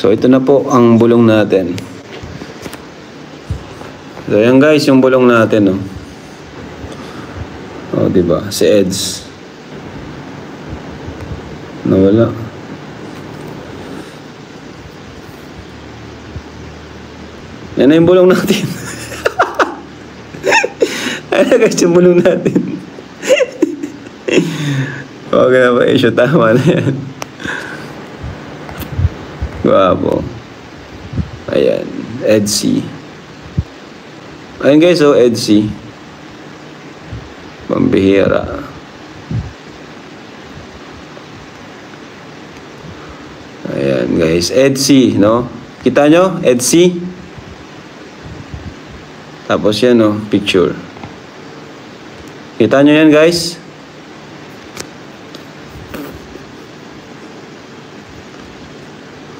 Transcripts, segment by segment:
So ito na po ang bulong natin. So yan guys, yung bulong natin, oh. Oh, di ba? Si Eds. Nawala. Yan na yung bulong natin. Ano guys, yung bulong natin. Okay na ba? Issue, tama na yan. Guwapo. Ayan. Edsy. Ayan guys, oh, Edsy. Pambihira. Ayan guys, Edsy, no? Kita nyo? Edsy. Tapos yan, no? Picture. Kita nyo yan guys?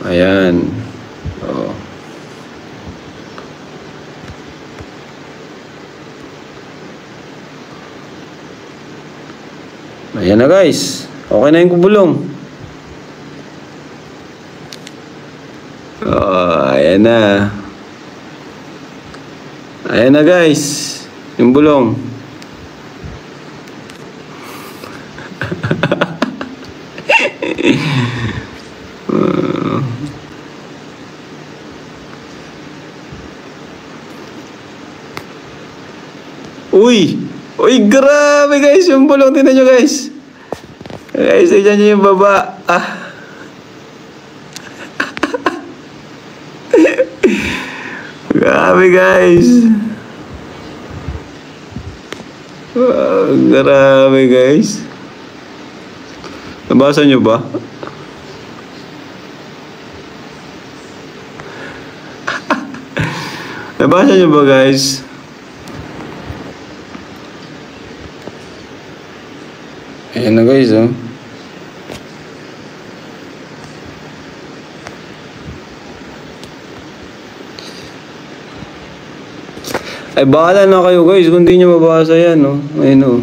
Ayan. Oh. Ayan na guys. Okay na yung kubulong. Oh, ayan na. Ayan na guys. Yung bulong. Uy! Uy, grabe guys! Yung bulong, tingnan nyo guys. Guys, tignan nyo yung baba. Ah. Grabe guys. Oh, grabe guys. Nabasa nyo ba? Nabasa nyo ba guys? Ayan na guys, oh. Ay, bahala na kayo guys kung di nyo mabasa yan, oh. Ayan, oh.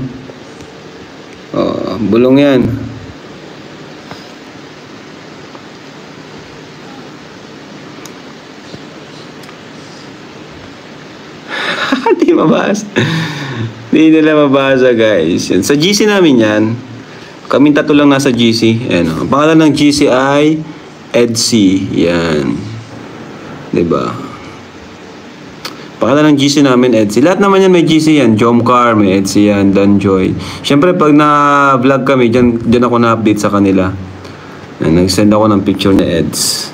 Oh, bulong yan. Di mabasa. Di nila mabasa guys. Yan. Sa GC namin yan. Kaming tatlo lang nasa GC. Ayan, oh. Ang pangalan ng GC ay Edsy. Yan. Diba? Pangalan ng GC namin Edsy. Lahat naman yan may GC yan. Jomcar, may Edsy yan. Danjoy. Siyempre pag na-vlog kami, dyan ako na-update sa kanila. Ayan, nag-send ako ng picture ni Eds.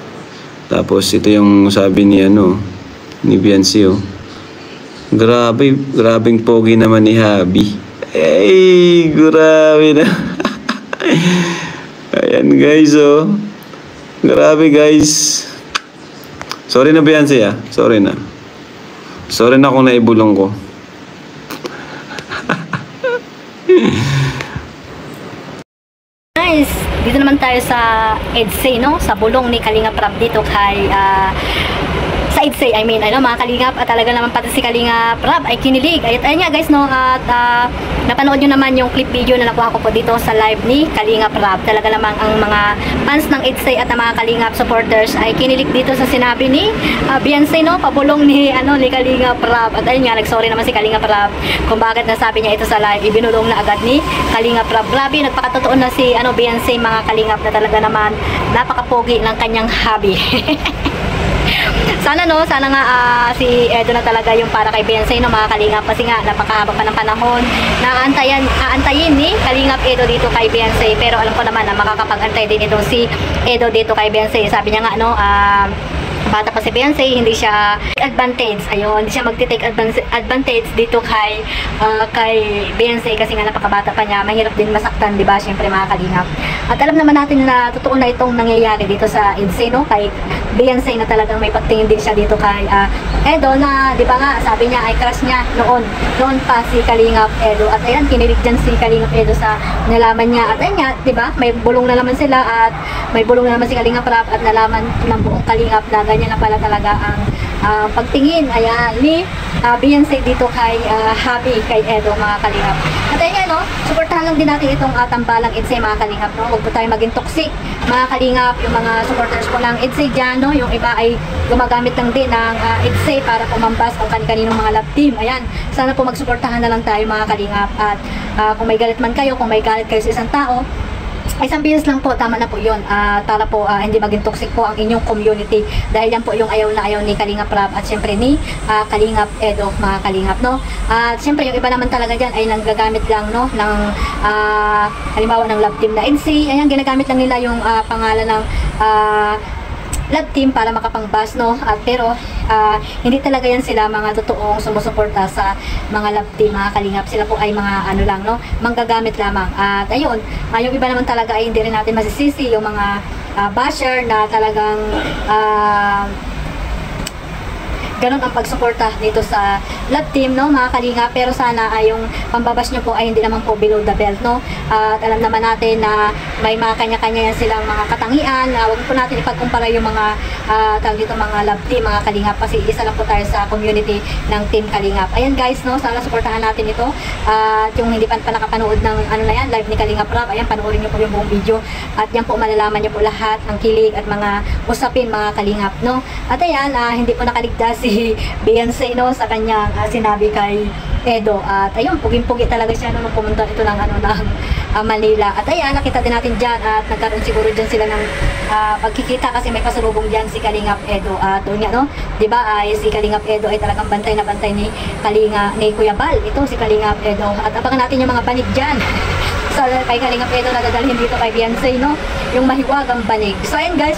Tapos ito yung sabi ni ni Biancy, oh. Grabing pogi naman ni Habi. Ay, grabe na. Ayan guys, oh. Grabe guys. Sorry na Biancy, ah. Sorry na. Sorry na kung naibulong ko. Guys, dito naman tayo sa Edsy, no? Sa bulong ni Kalinga Prab dito kay sa Edsy, I mean, mga Kalingap, at talaga naman pati si Kalinga Prab ay kinilig. Ayun nga guys, no, at napanood nyo naman yung clip video na nakuha ko po dito sa live ni Kalinga Prab. Talaga namang ang mga fans ng Edsy at ang mga Kalingap supporters ay kinilig dito sa sinabi ni Biancy, no, pabulong ni Kalinga Prab. At ayun nga, nagsorry naman si Kalinga Prab kung bakit nasabi niya ito sa live, ibinulong na agad ni Kalinga Prab. Grabe, nagpakatotoo na si Biancy, mga Kalingap, na talaga naman napakapogi ng kanyang hobby. Sana nga si Edo na talaga yung para kay Biancy, no, mga Kalingap, kasi nga napakahaba pa ng panahon na aantayin ni Kalingap Edo dito kay Biancy, pero alam ko naman na makakapag-antay din itong si Edo dito kay Biancy. Sabi niya nga, bata pa si Biancy, hindi siya advantage. Ayun, hindi siya magti-take advantage dito kay Biancy kasi nga napakabata pa niya. Mahirap din masaktan, di ba? Syempre, mga Kalingap. At alam naman natin na totoo na itong nangyayari dito sa Edsy, no? Kay Biancy, na talagang may pagtingin din siya dito kay Edo, na di ba nga sabi niya ay crush niya noon pa si Kalingap Edo. At ayan, kinilig dyan si Kalingap Edo sa nalaman niya. At ayan nga, di ba? May bulong na naman sila at may bulong na naman si Kalingap Prab at nalaman ng buong Kalingap na ganyan na pala talaga ang pagtingin, ayan, ni Beyonce dito kay Happy, kay Edo, mga kalingap. At ayan, no, supportahan lang din natin itong tambalang EDSA, mga kalingap, no? Huwag po tayo maging toxic, mga kalingap, yung mga supporters po ng EDSA dyan, no? Yung iba ay gumagamit lang din ng EDSA para pumampas kung kaninong mga love team. Ayan, sana po magsuportahan na lang tayo, mga kalingap. At kung may galit man kayo, kung may galit kayo sa isang tao, isang beses lang po, tama na po yun. Para po hindi maging toxic po ang inyong community. Dahil yan po yung ayaw na ayaw ni Kalingap Rab at syempre ni Kalingap Edo, mga kalingap, no? At syempre yung iba naman talaga dyan ay nanggagamit lang, no, ng halimbawa ng love team na EDSA. Ayan, ginagamit lang nila yung pangalan ng love team para makapangbas, no? Pero hindi talaga yan sila mga totoong sumusuporta sa mga love team, mga kalingap. Sila po ay mga ano lang, no, manggagamit lamang. At ayun, yung iba naman talaga ay hindi rin natin masisisi yung mga basher na talagang ganun ang pagsuporta dito sa love team, no, mga kalinga. Pero sana ay yung pambabas nyo po ay hindi naman po below the belt, no. At alam naman natin na may mga kanya-kanya yan silang mga katangian. Huwag po natin ipagkumpara yung mga tawag dito, mga love team, mga kalingap, kasi isa lang po tayo sa community ng team Kalingap. Ayan guys, no, sana suportahan natin ito. At yung hindi pa nakapanood ng ano na yan, live ni Kalingap Rab, ayan, panoorin nyo po yung buong video. At yan po malalaman nyo po lahat ng kilig at mga usapin, mga kalingap, no. At ayan, hindi po nakaligtas si Beyonce, no, sa kanyang sinabi kay Edo. At ayun, puging-pugi talaga siya nung pumunta ito ng ano ng Manila. At ayan, nakita din natin dyan at nagkaroon siguro dyan sila ng pagkikita kasi may pasalubong dyan si Kalingap Edo. At doon nga, no, diba, si Kalingap Edo ay talagang bantay na bantay ni Kuya Bal. Ito si Kalingap Edo. At abangan natin yung mga banig dyan. So, kay Kalingap Edo na dadalhin dito kay Beyonce, no, yung mahiwagang banig. So, ayan guys,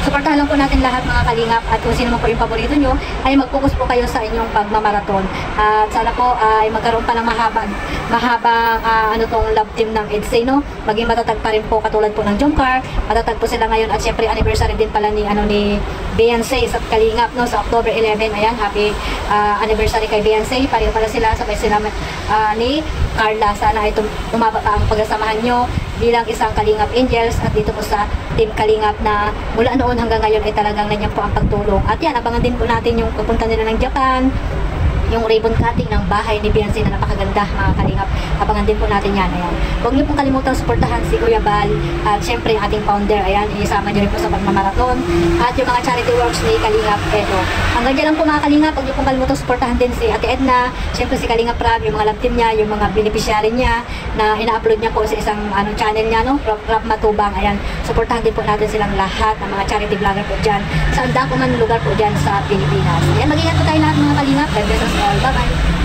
supportahan lang po natin lahat, mga kalingap. At kung sino mo po yung paborito nyo, ay mag-focus po kayo sa inyong pagmamarathon. At sana po ay magkaroon pa ng mahabang ano tong love team ng EDSA, no. Maging matatag pa rin po katulad po ng Jomcar. Matatag po sila ngayon at syempre anniversary din pala ni Beyonce sa Kalingap, no, sa October 11. Ayan, happy anniversary kay Beyonce. Pareho pala sila, sabay sila ni Carla. Sana ay tumaba pa ang pagsasamahan nyo bilang isang Kalingap Angels at dito po sa Team Kalingap na mula noon hanggang ngayon ay talagang nandiyan po ang pagtulong. At yan, abangan din po natin yung pupunta nila ng Japan, yung ribbon cutting ng bahay ni Beyonce na napakaganda, mga kalingap. Abangan din po natin yan. Ayan. Huwag niyo pong kalimutang suportahan si Kuya Bal at syempre yung ating founder. Ayan, isama niyo rin po sa pagmamarathon at yung mga charity works ni Kalingap Edo. Hanggang dyan lang po, mga kalingap. Huwag niyo pong kalimutang suportahan din si Ate Edna, syempre si Kalingap Rab, yung mga love team niya, yung mga beneficiary niya na ina-upload niya po sa isang channel niya, no, Rab Matubang. Ayan, suportahan din po natin silang lahat ng mga charity vlogger po dyan sa andang man lugar po dyan sa Pilipinas. Ayan, mag-ingat po tayo lahat, mga kalingap. God bless us all. Bye-bye.